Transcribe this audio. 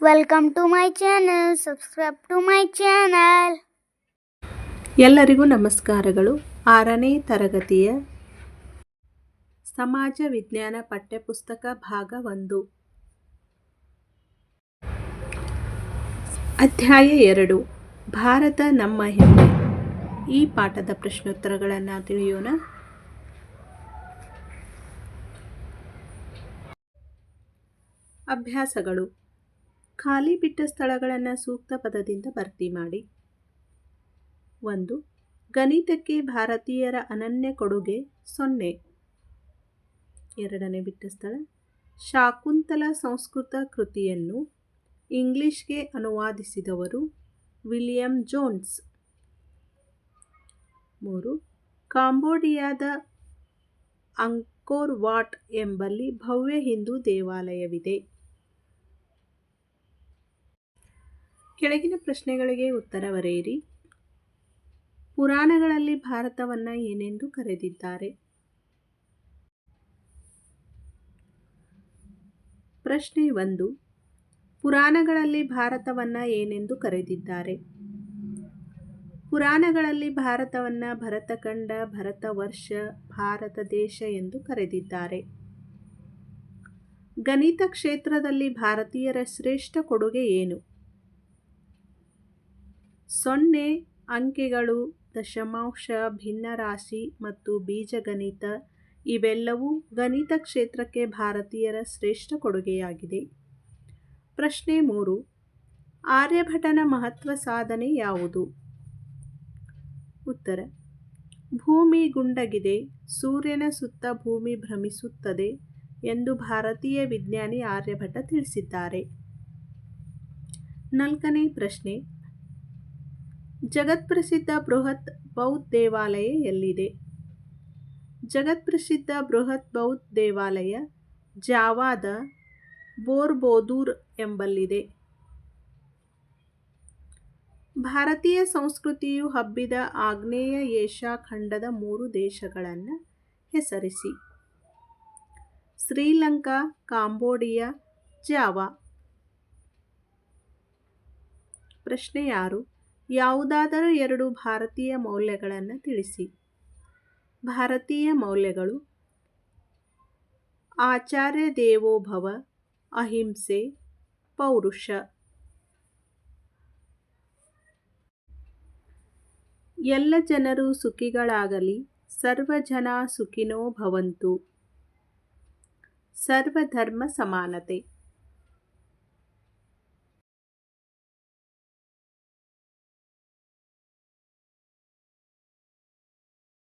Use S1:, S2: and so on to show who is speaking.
S1: Welcome to my channel. Subscribe to my channel.
S2: ಎಲ್ಲರಿಗೂ ನಮಸ್ಕಾರಗಳು. 6ನೇ ತರಗತಿಯ ಸಮಾಜ ವಿಜ್ಞಾನ ಪಠ್ಯಪುಸ್ತಕ ಭಾಗ 1 ಅಧ್ಯಾಯ 2 ಭಾರತ ನಮ್ಮ ಹೆಮ್ಮೆ. ಈ ಪಾಠದ ಪ್ರಶ್ನೋತ್ತರಗಳನ್ನು ತಿಳಿಯೋಣ. ಅಭ್ಯಾಸಗಳು. ಖಾಲಿ ಬಿಟ್ಟ ಸ್ಥಳಗಳನ್ನು ಸೂಕ್ತ ಪದದಿಂದ ಭರ್ತಿ ಮಾಡಿ. 1. ಗಣಿತಕ್ಕೆ ಭಾರತೀಯರ ಅನನ್ಯ ಕೊಡುಗೆ 0. 2ನೇ ಬಿಟ್ಟ ಸ್ಥಳ. ಶಾಕುಂತಲ ಸಂಸ್ಕೃತ ಕೃತಿಯನ್ನು ಇಂಗ್ಲಿಷ್ಗೆ ಅನುವಾದಿಸಿದವರು ವಿಲಿಯಂ ಜೋನ್ಸ್. 3. ಕಾಂಬೋಡಿಯಾದ ಅಂಕೋರ್ ವಾಟ್ ಎಂಬಲ್ಲಿ ಭವ್ಯ ಹಿಂದೂ ದೇವಾಲಯವಿದೆ. ಕೆಳಗಿನ ಪ್ರಶ್ನೆಗಳಿಗೆ ಉತ್ತರ ಬರೆಯಿರಿ. ಪುರಾಣಗಳಲ್ಲಿ ಭಾರತವನ್ನು ಏನೆಂದು ಕರೆದಿದ್ದಾರೆ? ಪ್ರಶ್ನೆ 1. ಪುರಾಣಗಳಲ್ಲಿ ಭಾರತವನ್ನು ಏನೆಂದು ಕರೆದಿದ್ದಾರೆ? ಪುರಾಣಗಳಲ್ಲಿ ಭಾರತವನ್ನು ಭರತಖಂಡ, ಭರತವರ್ಷ, ಭಾರತ ದೇಶ ಎಂದು ಕರೆದಿದ್ದಾರೆ. ಗಣಿತ ಕ್ಷೇತ್ರದಲ್ಲಿ ಭಾರತೀಯರ ಶ್ರೇಷ್ಠ ಕೊಡುಗೆ ಏನು? 0 ಅಂಕೆಗಳು, ದಶಮಾಂಶ, ಭಿನ್ನರಾಶಿ ಮತ್ತು ಬೀಜಗಣಿತ ಇವೆಲ್ಲವೂ ಗಣಿತ ಕ್ಷೇತ್ರಕ್ಕೆ ಭಾರತೀಯರ ಶ್ರೇಷ್ಠ ಕೊಡುಗೆಯಾಗಿದೆ. ಪ್ರಶ್ನೆ 3. ಆರ್ಯಭಟನ ಮಹತ್ವ ಸಾಧನೆ ಯಾವುದು? ಉತ್ತರ. ಭೂಮಿ ಗುಂಡಗಿದೆ, ಸೂರ್ಯನ ಸುತ್ತ ಭೂಮಿ ಭ್ರಮಿಸುತ್ತದೆ ಎಂದು ಭಾರತೀಯ ವಿಜ್ಞಾನಿ ಆರ್ಯಭಟ ತಿಳಿಸಿದ್ದಾರೆ. 4ನೇ ಪ್ರಶ್ನೆ. ಜಗತ್ಪ್ರಸಿದ್ಧ ಬೃಹತ್ ಬೌದ್ಧ ದೇವಾಲಯ ಎಲ್ಲಿದೆ? ಜಗತ್ಪ್ರಸಿದ್ಧ ಬೃಹತ್ ಬೌದ್ಧ ದೇವಾಲಯ ಜಾವಾದ ಬೋರ್ಬೋದೂರ್ ಎಂಬಲ್ಲಿದೆ. ಭಾರತೀಯ ಸಂಸ್ಕೃತಿಯು ಹಬ್ಬಿದ ಆಗ್ನೇಯ ಏಷ್ಯಾ ಖಂಡದ 3 ದೇಶಗಳನ್ನು ಹೆಸರಿಸಿ. Sri Lanka, Cambodia, Java. ಪ್ರಶ್ನೆ 6. ಯಾವುದಾದರೂ 2 ಭಾರತೀಯ ಮೌಲ್ಯಗಳನ್ನು ತಿಳಿಸಿ. ಭಾರತೀಯ ಮೌಲ್ಯಗಳು: ಆಚಾರ್ಯ ದೇವೋ ಭವ, ಅಹಿಂಸೆ, ಪೌರುಷ. ಎಲ್ಲ ಜನರು ಸುಖಿಗಳಾಗಲಿ, ಸರ್ವ ಜನ ಸುಖಿನೋ ಭವಂತು. ಸರ್ವಧರ್ಮ ಸಮಾನತೆ.